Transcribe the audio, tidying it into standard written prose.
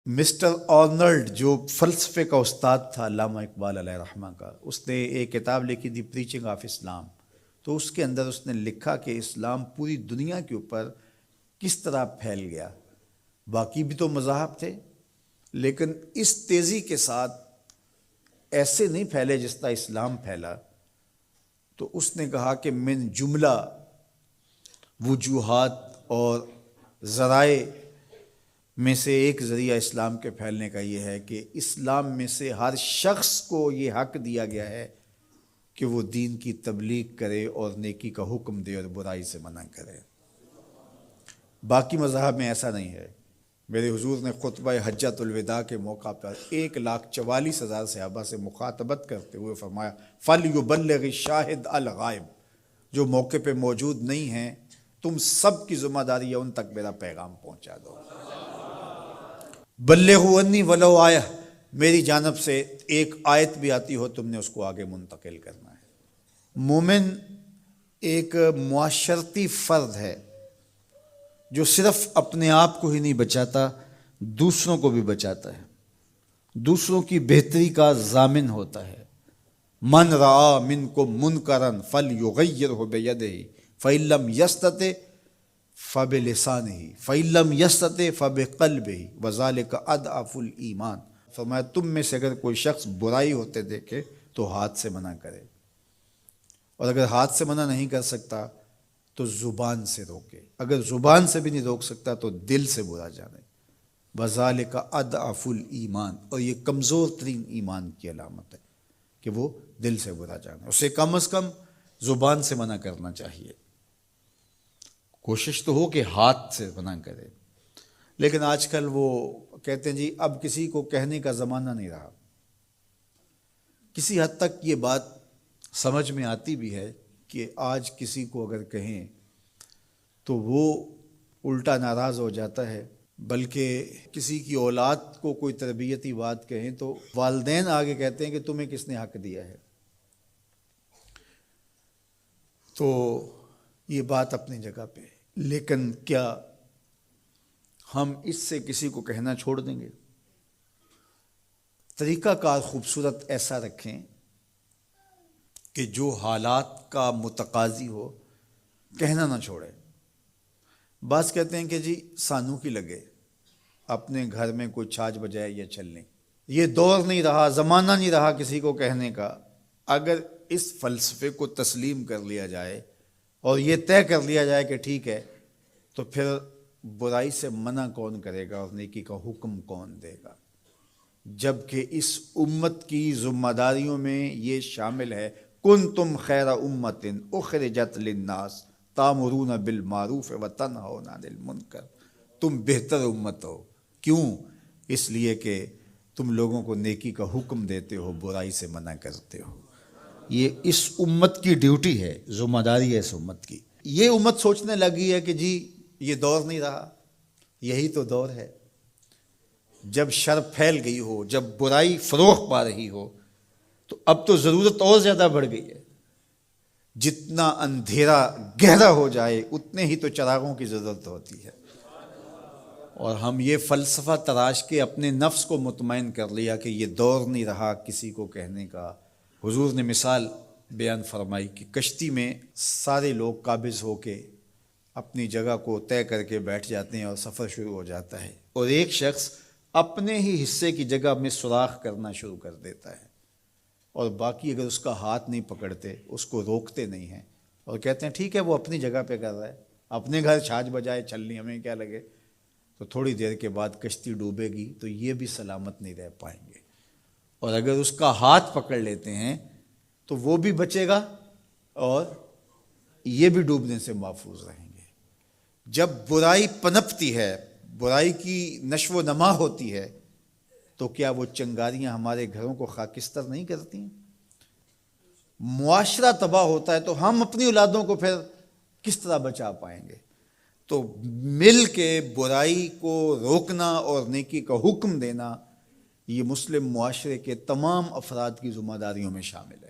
Mister Arnold جو فلسفے کا استاد تھا علامہ اقبال علیہ رحمہ کا، اس نے ایک کتاب لکھی تھی پریچنگ آف اسلام. تو اس کے اندر اس نے لکھا کہ اسلام پوری دنیا کے اوپر کس طرح پھیل گیا. باقی بھی تو مذاہب تھے لیکن اس تیزی کے ساتھ ایسے نہیں پھیلے جس طرح اسلام پھیلا. تو اس نے کہا کہ من جملہ وجوہات اور ذرائع میں سے ایک ذریعہ اسلام کے پھیلنے کا یہ ہے کہ اسلام میں سے ہر شخص کو یہ حق دیا گیا ہے کہ وہ دین کی تبلیغ کرے اور نیکی کا حکم دے اور برائی سے منع کرے. باقی مذاہب میں ایسا نہیں ہے. میرے حضور نے خطبہ حجۃ الوداع کے موقع پر 1,44,000 صحابہ سے مخاطبت کرتے ہوئے فرمایا فَلْيُبَلِّغِ الشَّاهِدُ الْغَائِبَ، جو موقع پہ موجود نہیں ہیں تم سب کی ذمہ داری ہے ان تک میرا پیغام پہنچا دو. بلغوا عنی ولو آیہ، میری جانب سے ایک آیت بھی آتی ہو تم نے اس کو آگے منتقل کرنا ہے. مومن ایک معاشرتی فرد ہے جو صرف اپنے آپ کو ہی نہیں بچاتا، دوسروں کو بھی بچاتا ہے، دوسروں کی بہتری کا ضامن ہوتا ہے. من رعا منکم منکرا فلیغیرہ بیدہ فإن لم یستطع فبلسانہ فإن لم یستطع فبقلبہ وذلک اضعف الایمان. فرمایا تم میں سے اگر کوئی شخص برائی ہوتے دیکھے تو ہاتھ سے منع کرے، اور اگر ہاتھ سے منع نہیں کر سکتا تو زبان سے روکے، اگر زبان سے بھی نہیں روک سکتا تو دل سے برا جانے. وذالک اضعف الایمان، اور یہ کمزور ترین ایمان کی علامت ہے کہ وہ دل سے برا جانے. اسے کم از کم زبان سے منع کرنا چاہیے. کوشش تو ہو کہ ہاتھ سے منع کرے، لیکن آج کل وہ کہتے ہیں جی اب کسی کو کہنے کا زمانہ نہیں رہا. کسی حد تک یہ بات سمجھ میں آتی بھی ہے کہ آج کسی کو اگر کہیں تو وہ الٹا ناراض ہو جاتا ہے، بلکہ کسی کی اولاد کو کوئی تربیتی بات کہیں تو والدین آگے کہتے ہیں کہ تمہیں کس نے حق دیا ہے. تو یہ بات اپنی جگہ پہ، لیکن کیا ہم اس سے کسی کو کہنا چھوڑ دیں گے؟ طریقہ کار خوبصورت ایسا رکھیں کہ جو حالات کا متقاضی ہو کہنا نہ چھوڑے. بعض کہتے ہیں کہ جی سانو کی لگے اپنے گھر میں کوئی چھاج بجائے یا چل لیں. یہ دور نہیں رہا، زمانہ نہیں رہا کسی کو کہنے کا. اگر اس فلسفے کو تسلیم کر لیا جائے اور یہ طے کر لیا جائے کہ ٹھیک ہے، تو پھر برائی سے منع کون کرے گا اور نیکی کا حکم کون دے گا؟ جبکہ اس امت کی ذمہ داریوں میں یہ شامل ہے کنتم خیر امت اخرجت للناس تامرون بالمعروف وتنہون عن المنکر. تم بہتر امت ہو. کیوں؟ اس لیے کہ تم لوگوں کو نیکی کا حکم دیتے ہو، برائی سے منع کرتے ہو. یہ اس امت کی ڈیوٹی ہے، ذمہ داری ہے اس امت کی. یہ امت سوچنے لگی ہے کہ جی یہ دور نہیں رہا، یہی تو دور ہے. جب شر پھیل گئی ہو، جب برائی فروغ پا رہی ہو، تو اب تو ضرورت اور زیادہ بڑھ گئی ہے. جتنا اندھیرا گہرا ہو جائے اتنے ہی تو چراغوں کی ضرورت ہوتی ہے. اور ہم یہ فلسفہ تراش کے اپنے نفس کو مطمئن کر لیا کہ یہ دور نہیں رہا کسی کو کہنے کا. حضور نے مثال بیان فرمائی کہ کشتی میں سارے لوگ قابض ہو کے اپنی جگہ کو طے کر کے بیٹھ جاتے ہیں اور سفر شروع ہو جاتا ہے، اور ایک شخص اپنے ہی حصے کی جگہ میں سوراخ کرنا شروع کر دیتا ہے، اور باقی اگر اس کا ہاتھ نہیں پکڑتے، اس کو روکتے نہیں ہیں اور کہتے ہیں ٹھیک ہے وہ اپنی جگہ پہ کر رہا ہے، اپنے گھر چھاج بجائے چلنی ہمیں کیا لگے. تو تھوڑی دیر کے بعد کشتی ڈوبے گی تو یہ بھی سلامت نہیں رہ پائیں گے. اور اگر اس کا ہاتھ پکڑ لیتے ہیں تو وہ بھی بچے گا اور یہ بھی ڈوبنے سے محفوظ رہیں گے. جب برائی پنپتی ہے، برائی کی نشو و نما ہوتی ہے، تو کیا وہ چنگاریاں ہمارے گھروں کو خاکستر نہیں کرتی ہیں؟ معاشرہ تباہ ہوتا ہے تو ہم اپنی اولادوں کو پھر کس طرح بچا پائیں گے؟ تو مل کے برائی کو روکنا اور نیکی کا حکم دینا یہ مسلم معاشرے کے تمام افراد کی ذمہ داریوں میں شامل ہے.